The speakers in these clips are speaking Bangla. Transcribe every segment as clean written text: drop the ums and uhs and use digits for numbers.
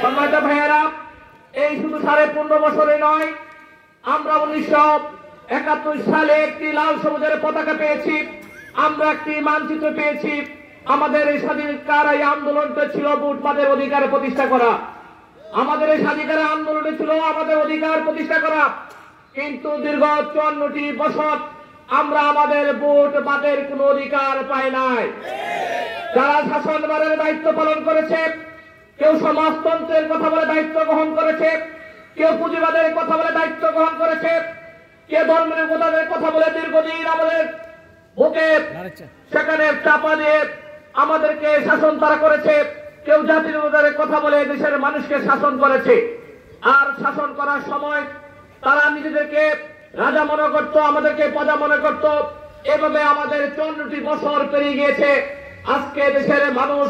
সম্মানিত ভাইয়েরা, এই শুধু 15.5 বছরে নয়, আমরা 1971 সালে একটি লাল সবুজের পতাকা পেয়েছি, আমরা একটি মানচিত্র পেয়েছি। আমাদের এই স্বাধীনতার এই আন্দোলনটা ছিল ভোটবাদের অধিকার প্রতিষ্ঠা করা। আমাদের এই স্বাধীনতার আন্দোলনে ছিল আমাদের অধিকার প্রতিষ্ঠা করা। কিন্তু দীর্ঘ 54টি বছর আমরা আমাদের ভোটবাদের কোন অধিকার পাই নাই। যারা শাসনভারের দায়িত্ব পালন করেছে, কেউ সমাজতন্ত্রের কথা বলে দায়িত্ব গ্রহণ করেছে, কেউ পুঁজিবাদের কথা বলে দায়িত্ব গ্রহণ করেছে, কে ধর্মনিরপেক্ষতার কথা বলে দীর্ঘদিন আমাদের বুকে সেখানে চাপা দিয়ে আমাদেরকে শাসন তারা করেছে, কেউ জাতীয়তার কথা বলে দেশের মানুষকে শাসন করেছে। আর শাসন করার সময় তারা নিজেদেরকে রাজা মনে করত, আমাদেরকে প্রজা মনে করত। এভাবে আমাদের 54টি বছর পেরিয়ে গিয়েছে। আজকে দেশের মানুষ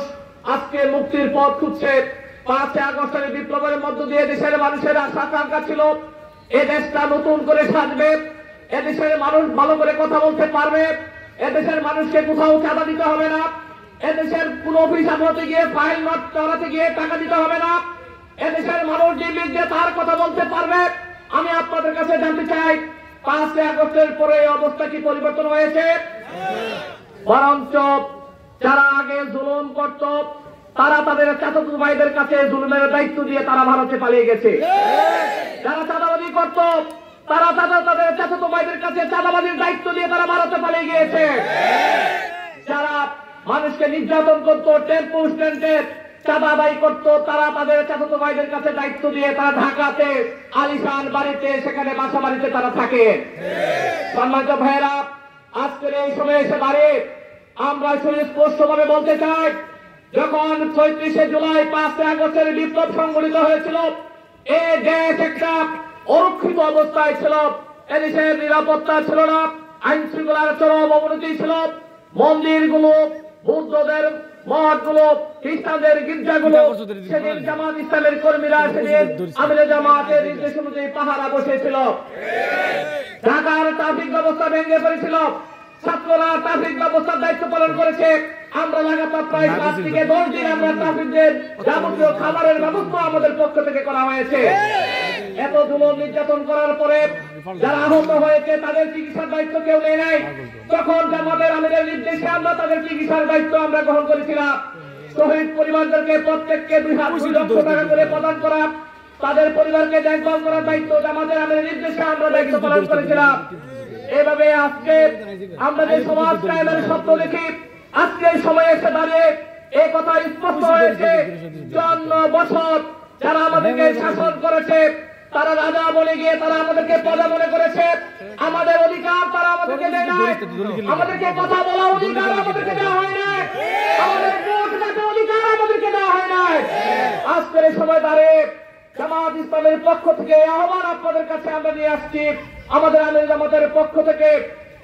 আজকে মুক্তির পথ খুঁজছে। 5 আগস্টের বিপ্লবের মধ্য দিয়ে দেশের মানুষের আশা আকাঙ্ক্ষা ছিল এ দেশটা নতুন করে সাজবে, এদেশের মানুষ ভালো করে কথা বলতে পারবে, এদেশের মানুষকে কোথাও চাঁদা দিতে হবে না, এদেশের কোন অফিস আদালতে গিয়ে ফাইল নোট করাতে গিয়ে টাকা দিতে হবে না, এদেশের মানুষ নির্বিঘ্নে তার কথা বলতে পারবে। আমি আপনাদের কাছে জানতে চাই, 5 আগস্টের পরে এই অবস্থা কি পরিবর্তন হয়েছে? বরঞ্চ যারা আগে জুলুম করত তারা তাদের চাচাতো ভাইদের কাছে জুলুমের দায়িত্ব দিয়ে তারা ভারতে পালিয়ে গেছে। যারা চাঁদাবাজি করত তারা তাদের চাচাতো ভাইদের কাছে চাঁদাবাজির দায়িত্ব দিয়ে তারা ভারতে পালিয়ে গিয়েছে। যারা মানুষকে নির্যাতন করত, টেম্পো স্ট্যান্ডে চাঁদা আদায় করত, তারা তাদের চাচাতো ভাইদের কাছে দায়িত্ব দিয়ে তারা ঢাকাতে আলিশান বাড়িতে সেখানে বাসা বাড়িতে তারা থাকে। সম্মানিত ভাইয়েরা, আজকের এই সময় এসে দাঁড়িয়ে আমরা সুস্পষ্টভাবে বলতে চাই, যখন 36শে জুলাই 5 আগস্টের বিপ্লব সংগঠিত হয়েছিল, এই দেশ একটা অরক্ষিত অবস্থায় ছিল। এদেশের নিরাপত্তা ছিল না, আইন শৃঙ্খলার চরম অবনতি ছিল। মন্দিরগুলো, বৌদ্ধদের মঠগুলো, খ্রিস্টানদের গির্জাগুলো, সেদিন জামাত ইসলামের কর্মীরা সেদিন আমিরে জামাতের নির্দেশ অনুযায়ী পাহারা বসেছিল। ঢাকার ট্রাফিক ব্যবস্থা ভেঙে পড়েছিল, ছাত্ররা ট্রাফিক ব্যবস্থার দায়িত্ব পালন করেছে। আমরা লাগাতার প্রায় 5 থেকে 10 দিন আমরা ট্রাফিকদের যাবতীয় খাবারের ব্যবস্থা আমাদের পক্ষ থেকে করা হয়েছে। এত জুলুম নির্যাতন করার পরে যারা আহত হয়েছে তাদের চিকিৎসার দায়িত্ব কেউ নেয় নাই। তখন জামাতের আমিরের নির্দেশে আমরা তাদের চিকিৎসার দায়িত্ব আমরা গ্রহণ করেছিলাম। শহীদ পরিবারদেরকে প্রত্যেককে 2 লক্ষ টাকা করে প্রদান করা, তাদের পরিবারকে দেখভাল করার দায়িত্ব জামাতের আমিরের নির্দেশে আমরা দায়িত্ব পালন করেছিলাম। এভাবে আজকে আমরা যে সমাজ কায়েমের স্বপ্ন দেখি, আজকে সময়ে এসে দাঁড়িয়ে এই কথা স্পষ্ট হয়েছে, 54 বছর যারা আমাদেরকে শাসন করেছে, তারা রাজা বলে গিয়ে তারা আমাদেরকে প্রজা মনে করেছে। আমাদের অধিকার তারা আমাদেরকে দেয় নাই, আমাদেরকে কথা বলার অধিকার আমাদেরকে দেওয়া হয় নাই, আমাদের ভোট দেওয়ার অধিকার আমাদেরকে দেওয়া হয় নাই। আজকের এই সময় দাঁড়িয়ে জামাত ইসলামের পক্ষ থেকে আহ্বান আপনাদের কাছে আমরা নিয়ে আসছি। আমাদের আমির জামাতের পক্ষ থেকে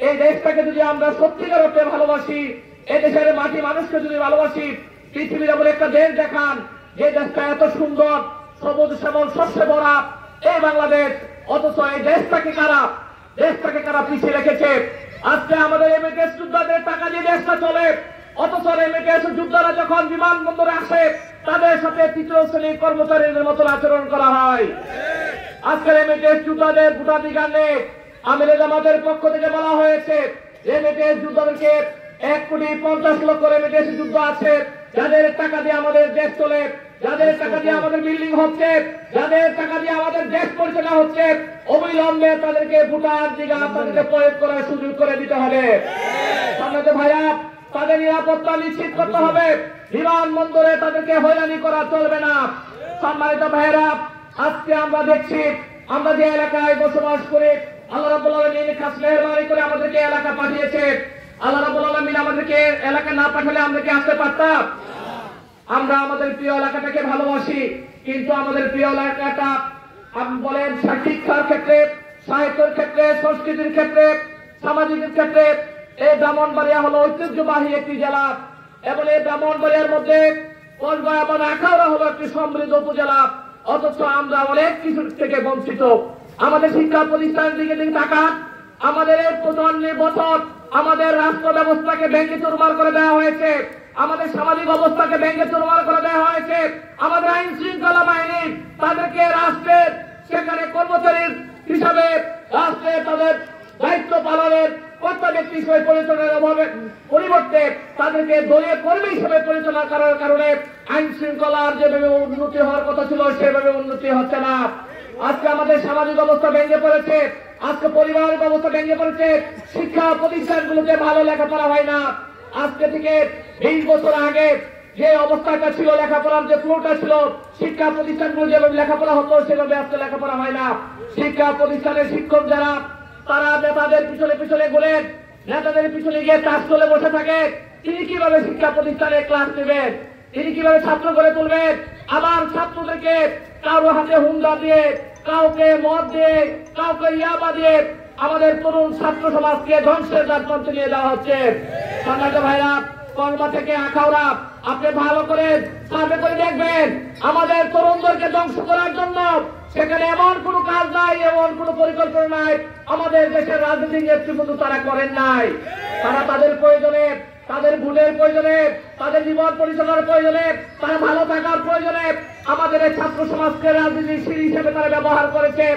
এই দেশটাকে যদি আমরা সত্যিকার অর্থে ভালোবাসি, এই দেশের মাটি মানুষকে যদি ভালোবাসি, পৃথিবীর এমন একটা দেশ দেখান যে দেশটা এত সুন্দর, সবুজ শ্যামল শস্যে ভরা এই বাংলাদেশ, অথচ এই দেশটাকে কারা পিছিয়ে রেখেছে। আজকে আমাদের এমএটিএস যোদ্ধাদের টাকা দিয়ে দেশটা চলে, অথচ এমএটিএস যোদ্ধারা যখন বিমানবন্দরে আসে তাদের সাথে 3য় শ্রেণীর কর্মচারীদের মতো আচরণ করা হয়। আজকের এমএটিএস যোদ্ধাদের ভোটাধিকার নেই। আমিরে জামাতের পক্ষ থেকে বলা হয়েছে এমএটিএস যোদ্ধাদেরকে 1,50,00,000 এমএটিএস যুদ্ধ আছে, যাদের টাকা দিয়ে আমাদের দেশ চলে, যাদের টাকা দিয়ে আমাদের বিল্ডিং হচ্ছে, যাদের টাকা দিয়ে আমাদের দেশ পরিচালনা হচ্ছে, অবিলম্বে তাদেরকে ভোটাধিকার তাদেরকে প্রয়োগ করার সুযোগ করে দিতে হবে। সম্মানিত ভাইয়া, তাদের নিরাপত্তা নিশ্চিত করতে হবে, বিমানবন্দরে তাদেরকে হয়রানি করা চলবে না। সম্মানিত ভাইয়েরা, আজকে আমরা দেখছি আমরা যে এলাকায় বসবাস করি, আল্লাহ রাব্বুল আলামিন খাস মেহেরবানি করে আমাদেরকে এলাকা পাঠিয়েছে। আল্লাহ রাব্বুল আলামিন আমাদেরকে এলাকা না পাঠালে আমরা কি আসতে পারতাম? আমরা আমাদের প্রিয় এলাকাটাকে ভালোবাসি, কিন্তু আমাদের প্রিয় এলাকাটা আপনি বলেন শিক্ষার ক্ষেত্রে, সাহিত্যের ক্ষেত্রে, সংস্কৃতির ক্ষেত্রে, সামাজিক ক্ষেত্রে এই ব্রাহ্মণবাড়িয়া হলো ঐতিহ্যবাহী একটি জেলা, এবং এই ব্রাহ্মণবাড়িয়ার মধ্যে কসবা এবং আখাউড়া হলো একটি সমৃদ্ধ উপজেলা, অথচ আমরা অনেক কিছু থেকে বঞ্চিত। আমাদের শিক্ষা প্রতিষ্ঠানের দিকে তাকান, আমাদের এই 55 বছর আমাদের রাষ্ট্র ব্যবস্থাকে ভেঙে চুরমার করে দেওয়া হয়েছে, আমাদের সামাজিক অবস্থাকে ভেঙে চুরমার করে দেওয়া হয়েছে, আমাদের আইন শৃঙ্খলা বাহিনী তাদেরকে রাষ্ট্রের সেখানে কর্মচারীর হিসাবে রাষ্ট্রে তাদের দায়িত্ব পালনের কর্তা ব্যক্তি হিসেবে পরিচালনার অভাবে পরিবর্তে তাদেরকে দলীয় কর্মী হিসেবে পরিচালনা করার কারণে আইন শৃঙ্খলার যেভাবে উন্নতি হওয়ার কথা ছিল সেভাবে উন্নতি হচ্ছে না। আজকে আমাদের সামাজিক অবস্থা ভেঙে পড়েছে, আজকে পরিবারের ব্যবস্থা ভেঙে পড়েছে, শিক্ষা প্রতিষ্ঠানগুলোতে ভালো লেখাপড়া হয় না। আজকে থেকে 20 বছর আগে যে অবস্থাটা ছিল, লেখাপড়ার যে ফ্লোটা ছিল, শিক্ষা প্রতিষ্ঠানগুলো যেভাবে লেখাপড়া হতো সেভাবে আজকে লেখাপড়া হয় না। শিক্ষা প্রতিষ্ঠানের শিক্ষক যারা তারা নেতাদের পিছনে পিছনে ঘুরে নেতাদের পিছনে গিয়ে চাষ করে বসে থাকে। তিনি কিভাবে শিক্ষা প্রতিষ্ঠানে ক্লাস নেবেন? তিনি কিভাবে ছাত্র গড়ে তুলবেন? আবার ছাত্রদেরকে কারো হাতে হুন্ডা দিয়ে, কাউকে মদ দিয়ে, কাউকে ইয়াবা দিয়ে আমাদের তরুণ ছাত্র সমাজকে ধ্বংসের দ্বার নিয়ে দেওয়া হচ্ছে। সম্মানিত ভাইরা, কর্মা থেকে আখাউড়া আপনি ভালো করে সার্ভে করে দেখবেন, আমাদের তরুণদেরকে ধ্বংস করার জন্য সেখানে এমন কোন কাজ নাই, এমন কোন পরিকল্পনা নাই। আমাদের দেশের রাজনৈতিক নেতৃবৃন্দ তারা করেন নাই। তারা তাদের প্রয়োজনে, তাদের ভুলের প্রয়োজনে, তাদের জীবন পরিচালনার প্রয়োজনে, তারা ভালো থাকার প্রয়োজনে আমাদের এই ছাত্র সমাজকে রাজনীতির সিঁড়ি হিসেবে তারা ব্যবহার করেছে।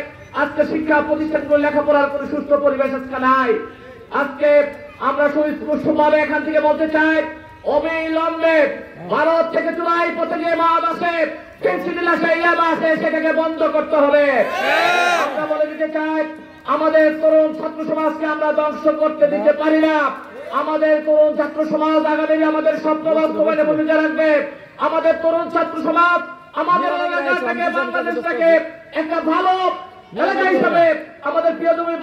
আজকে শিক্ষা প্রতিষ্ঠানগুলো লেখাপড়ার কোনো সুস্থ পরিবেশ আজকে নাই। আজকে আমরা সুস্পষ্টভাবে এখান থেকে বলতে চাই, অবিলম্বে ভারত থেকে চুরাই পথে যে মাদ আছে, ফেন্সিডিল আছে, ইয়াবা আছে, সেটাকে বন্ধ করতে হবে। আমরা বলে দিতে চাই, আমাদের তরুণ ছাত্র সমাজকে আমরা ধ্বংস করতে দিতে পারি না। আমাদের তরুণ ছাত্র সমাজ আগামী আমাদের স্বপ্ন বাস্তবায়নে ভূমিকা রাখবে। আমাদের তরুণ ছাত্র সমাজ আমাদের এলাকাটাকে, বাংলাদেশটাকে একটা ভালো এলাকা হিসাবে আমাদের প্রিয় জমি